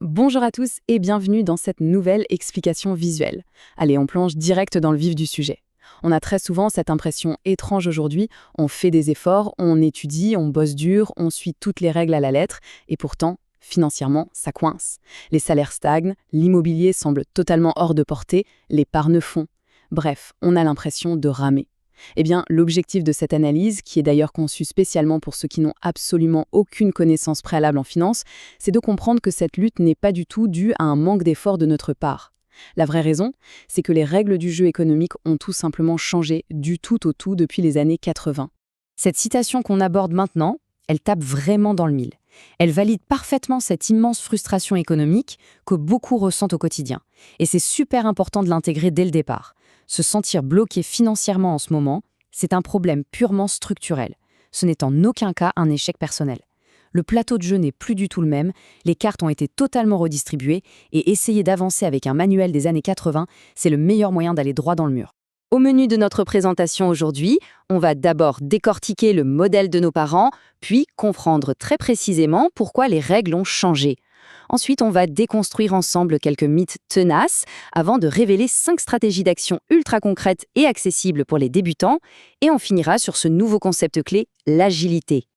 Bonjour à tous et bienvenue dans cette nouvelle explication visuelle. Allez, on plonge direct dans le vif du sujet. On a très souvent cette impression étrange aujourd'hui, on fait des efforts, on étudie, on bosse dur, on suit toutes les règles à la lettre, et pourtant, financièrement, ça coince. Les salaires stagnent, l'immobilier semble totalement hors de portée, les parts ne font. Bref, on a l'impression de ramer. Eh bien, l'objectif de cette analyse, qui est d'ailleurs conçue spécialement pour ceux qui n'ont absolument aucune connaissance préalable en finance, c'est de comprendre que cette lutte n'est pas du tout due à un manque d'effort de notre part. La vraie raison, c'est que les règles du jeu économique ont tout simplement changé du tout au tout depuis les années 80. Cette citation qu'on aborde maintenant, elle tape vraiment dans le mille. Elle valide parfaitement cette immense frustration économique que beaucoup ressentent au quotidien. Et c'est super important de l'intégrer dès le départ. Se sentir bloqué financièrement en ce moment, c'est un problème purement structurel. Ce n'est en aucun cas un échec personnel. Le plateau de jeu n'est plus du tout le même, les cartes ont été totalement redistribuées et essayer d'avancer avec un manuel des années 80, c'est le meilleur moyen d'aller droit dans le mur. Au menu de notre présentation aujourd'hui, on va d'abord décortiquer le modèle de nos parents, puis comprendre très précisément pourquoi les règles ont changé. Ensuite, on va déconstruire ensemble quelques mythes tenaces avant de révéler 5 stratégies d'action ultra concrètes et accessibles pour les débutants. Et on finira sur ce nouveau concept clé, l'agilité.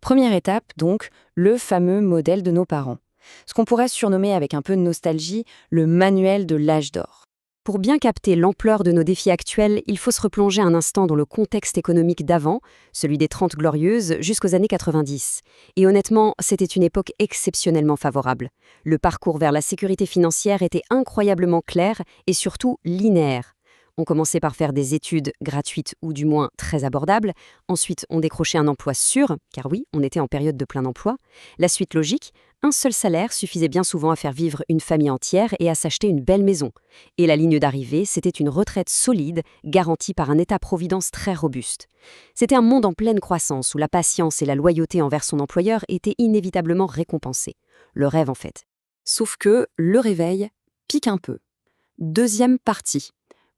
Première étape, donc, le fameux modèle de nos parents. Ce qu'on pourrait surnommer avec un peu de nostalgie, le manuel de l'âge d'or. Pour bien capter l'ampleur de nos défis actuels, il faut se replonger un instant dans le contexte économique d'avant, celui des 30 Glorieuses, jusqu'aux années 90. Et honnêtement, c'était une époque exceptionnellement favorable. Le parcours vers la sécurité financière était incroyablement clair et surtout linéaire. On commençait par faire des études gratuites ou du moins très abordables. Ensuite, on décrochait un emploi sûr, car oui, on était en période de plein emploi. La suite logique, un seul salaire suffisait bien souvent à faire vivre une famille entière et à s'acheter une belle maison. Et la ligne d'arrivée, c'était une retraite solide, garantie par un état-providence très robuste. C'était un monde en pleine croissance où la patience et la loyauté envers son employeur étaient inévitablement récompensées. Le rêve en fait. Sauf que le réveil pique un peu. Deuxième partie.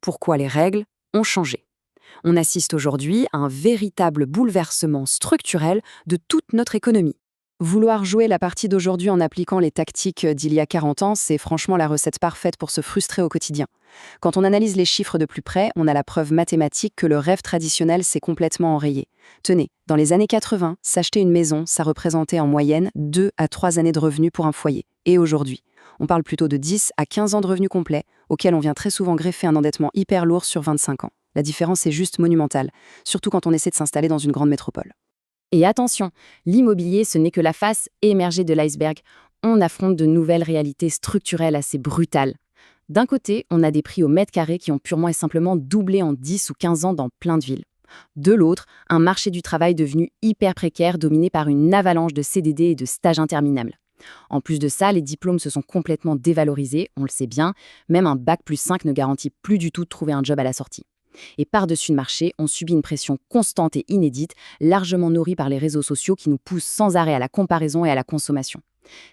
Pourquoi les règles ont changé. On assiste aujourd'hui à un véritable bouleversement structurel de toute notre économie. Vouloir jouer la partie d'aujourd'hui en appliquant les tactiques d'il y a 40 ans, c'est franchement la recette parfaite pour se frustrer au quotidien. Quand on analyse les chiffres de plus près, on a la preuve mathématique que le rêve traditionnel s'est complètement enrayé. Tenez, dans les années 80, s'acheter une maison, ça représentait en moyenne 2 à 3 années de revenus pour un foyer. Et aujourd'hui, on parle plutôt de 10 à 15 ans de revenus complets, auxquels on vient très souvent greffer un endettement hyper lourd sur 25 ans. La différence est juste monumentale, surtout quand on essaie de s'installer dans une grande métropole. Et attention, l'immobilier, ce n'est que la face émergée de l'iceberg. On affronte de nouvelles réalités structurelles assez brutales. D'un côté, on a des prix au mètre carré qui ont purement et simplement doublé en 10 ou 15 ans dans plein de villes. De l'autre, un marché du travail devenu hyper précaire, dominé par une avalanche de CDD et de stages interminables. En plus de ça, les diplômes se sont complètement dévalorisés, on le sait bien, même un bac+5 ne garantit plus du tout de trouver un job à la sortie. Et par-dessus le marché, on subit une pression constante et inédite, largement nourrie par les réseaux sociaux qui nous poussent sans arrêt à la comparaison et à la consommation.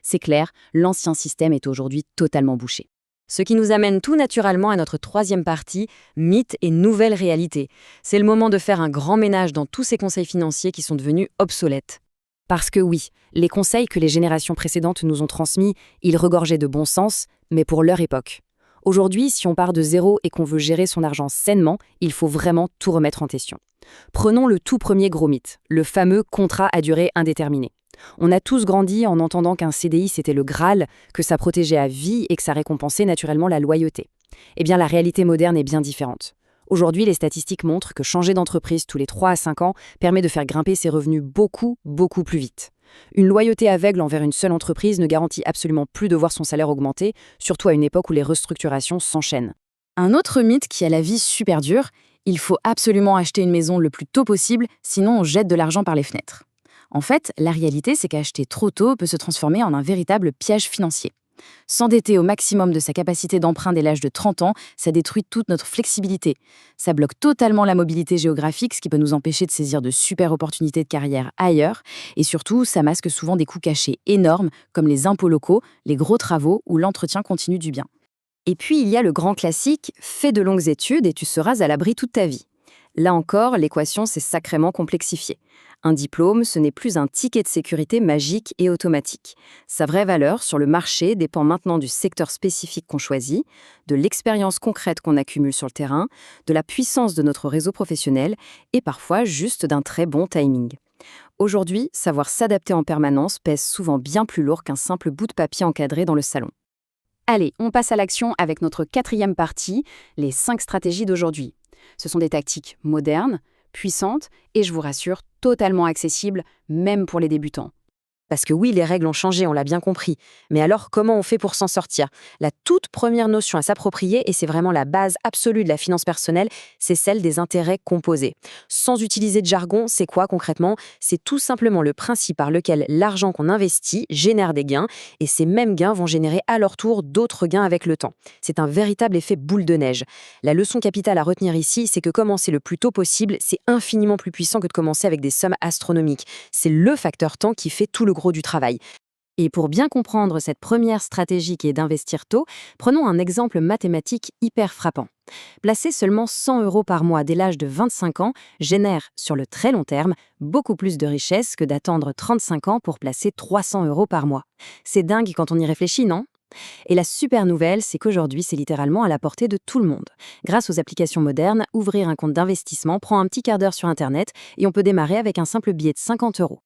C'est clair, l'ancien système est aujourd'hui totalement bouché. Ce qui nous amène tout naturellement à notre troisième partie, mythes et nouvelles réalités. C'est le moment de faire un grand ménage dans tous ces conseils financiers qui sont devenus obsolètes. Parce que oui, les conseils que les générations précédentes nous ont transmis, ils regorgeaient de bon sens, mais pour leur époque. Aujourd'hui, si on part de zéro et qu'on veut gérer son argent sainement, il faut vraiment tout remettre en question. Prenons le tout premier gros mythe, le fameux contrat à durée indéterminée. On a tous grandi en entendant qu'un CDI c'était le Graal, que ça protégeait à vie et que ça récompensait naturellement la loyauté. Eh bien, la réalité moderne est bien différente. Aujourd'hui, les statistiques montrent que changer d'entreprise tous les 3 à 5 ans permet de faire grimper ses revenus beaucoup plus vite. Une loyauté aveugle envers une seule entreprise ne garantit absolument plus de voir son salaire augmenter, surtout à une époque où les restructurations s'enchaînent. Un autre mythe qui a la vie super dure, il faut absolument acheter une maison le plus tôt possible, sinon on jette de l'argent par les fenêtres. En fait, la réalité, c'est qu'acheter trop tôt peut se transformer en un véritable piège financier. S'endetter au maximum de sa capacité d'emprunt dès l'âge de 30 ans, ça détruit toute notre flexibilité. Ça bloque totalement la mobilité géographique, ce qui peut nous empêcher de saisir de super opportunités de carrière ailleurs. Et surtout, ça masque souvent des coûts cachés énormes, comme les impôts locaux, les gros travaux ou l'entretien continu du bien. Et puis, il y a le grand classique, fais de longues études et tu seras à l'abri toute ta vie. Là encore, l'équation s'est sacrément complexifiée. Un diplôme, ce n'est plus un ticket de sécurité magique et automatique. Sa vraie valeur sur le marché dépend maintenant du secteur spécifique qu'on choisit, de l'expérience concrète qu'on accumule sur le terrain, de la puissance de notre réseau professionnel et parfois juste d'un très bon timing. Aujourd'hui, savoir s'adapter en permanence pèse souvent bien plus lourd qu'un simple bout de papier encadré dans le salon. Allez, on passe à l'action avec notre 4e partie, les 5 stratégies d'aujourd'hui. Ce sont des tactiques modernes, puissantes et, je vous rassure, totalement accessibles, même pour les débutants. Parce que oui, les règles ont changé, on l'a bien compris. Mais alors, comment on fait pour s'en sortir? La toute première notion à s'approprier, et c'est vraiment la base absolue de la finance personnelle, c'est celle des intérêts composés. Sans utiliser de jargon, c'est quoi concrètement? C'est tout simplement le principe par lequel l'argent qu'on investit génère des gains, et ces mêmes gains vont générer à leur tour d'autres gains avec le temps. C'est un véritable effet boule de neige. La leçon capitale à retenir ici, c'est que commencer le plus tôt possible, c'est infiniment plus puissant que de commencer avec des sommes astronomiques. C'est le facteur temps qui fait tout le gros du travail. Et pour bien comprendre cette première stratégie qui est d'investir tôt, prenons un exemple mathématique hyper frappant. Placer seulement 100 € par mois dès l'âge de 25 ans génère, sur le très long terme, beaucoup plus de richesse que d'attendre 35 ans pour placer 300 € par mois. C'est dingue quand on y réfléchit, non? Et la super nouvelle, c'est qu'aujourd'hui, c'est littéralement à la portée de tout le monde. Grâce aux applications modernes, ouvrir un compte d'investissement prend un petit quart d'heure sur Internet et on peut démarrer avec un simple billet de 50 €.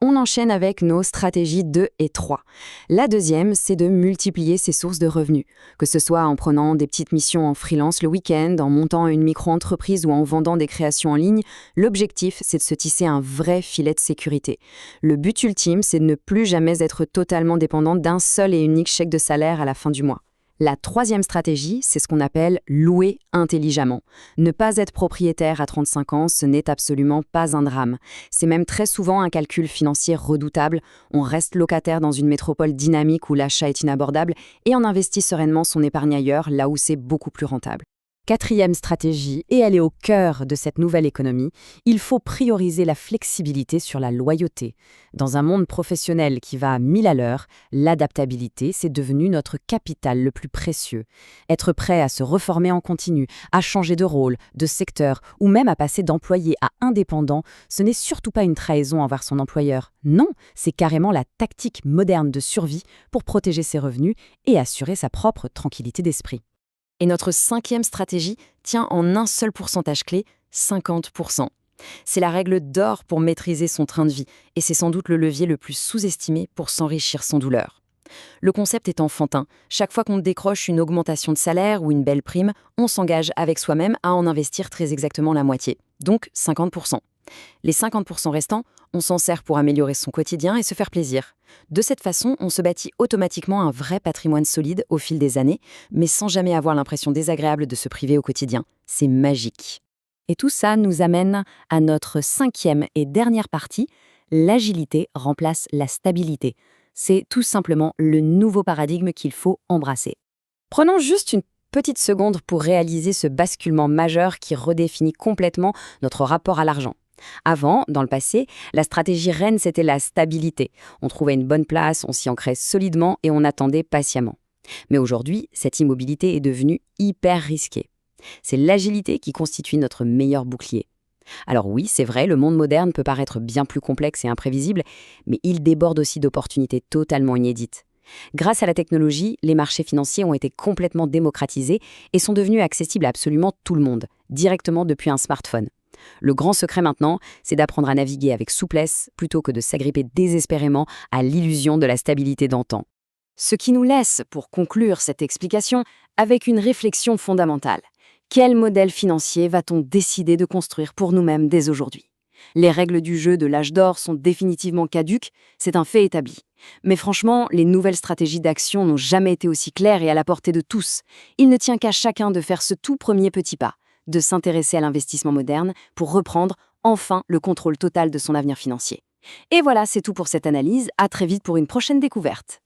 On enchaîne avec nos stratégies 2 et 3. La deuxième, c'est de multiplier ses sources de revenus, que ce soit en prenant des petites missions en freelance le week-end, en montant une micro-entreprise ou en vendant des créations en ligne. L'objectif, c'est de se tisser un vrai filet de sécurité. Le but ultime, c'est de ne plus jamais être totalement dépendant d'un seul et unique chèque de salaire à la fin du mois. La troisième stratégie, c'est ce qu'on appelle louer intelligemment. Ne pas être propriétaire à 35 ans, ce n'est absolument pas un drame. C'est même très souvent un calcul financier redoutable. On reste locataire dans une métropole dynamique où l'achat est inabordable et on investit sereinement son épargne ailleurs, là où c'est beaucoup plus rentable. Quatrième stratégie, et elle est au cœur de cette nouvelle économie, il faut prioriser la flexibilité sur la loyauté. Dans un monde professionnel qui va à 1000 à l'heure, l'adaptabilité, c'est devenu notre capital le plus précieux. Être prêt à se reformer en continu, à changer de rôle, de secteur, ou même à passer d'employé à indépendant, ce n'est surtout pas une trahison envers son employeur. Non, c'est carrément la tactique moderne de survie pour protéger ses revenus et assurer sa propre tranquillité d'esprit. Et notre 5e stratégie tient en un seul pourcentage clé, 50%. C'est la règle d'or pour maîtriser son train de vie, et c'est sans doute le levier le plus sous-estimé pour s'enrichir sans douleur. Le concept est enfantin. Chaque fois qu'on décroche une augmentation de salaire ou une belle prime, on s'engage avec soi-même à en investir très exactement la moitié, donc 50%. Les 50% restants, on s'en sert pour améliorer son quotidien et se faire plaisir. De cette façon, on se bâtit automatiquement un vrai patrimoine solide au fil des années, mais sans jamais avoir l'impression désagréable de se priver au quotidien. C'est magique. Et tout ça nous amène à notre 5e et dernière partie, l'agilité remplace la stabilité. C'est tout simplement le nouveau paradigme qu'il faut embrasser. Prenons juste une petite seconde pour réaliser ce basculement majeur qui redéfinit complètement notre rapport à l'argent. Avant, dans le passé, la stratégie reine, c'était la stabilité. On trouvait une bonne place, on s'y ancrait solidement et on attendait patiemment. Mais aujourd'hui, cette immobilité est devenue hyper risquée. C'est l'agilité qui constitue notre meilleur bouclier. Alors oui, c'est vrai, le monde moderne peut paraître bien plus complexe et imprévisible, mais il déborde aussi d'opportunités totalement inédites. Grâce à la technologie, les marchés financiers ont été complètement démocratisés et sont devenus accessibles à absolument tout le monde, directement depuis un smartphone. Le grand secret maintenant, c'est d'apprendre à naviguer avec souplesse plutôt que de s'agripper désespérément à l'illusion de la stabilité d'antan. Ce qui nous laisse, pour conclure cette explication, avec une réflexion fondamentale. Quel modèle financier va-t-on décider de construire pour nous-mêmes dès aujourd'hui? Les règles du jeu de l'âge d'or sont définitivement caduques, c'est un fait établi. Mais franchement, les nouvelles stratégies d'action n'ont jamais été aussi claires et à la portée de tous. Il ne tient qu'à chacun de faire ce tout premier petit pas, de s'intéresser à l'investissement moderne pour reprendre enfin le contrôle total de son avenir financier. Et voilà, c'est tout pour cette analyse. À très vite pour une prochaine découverte.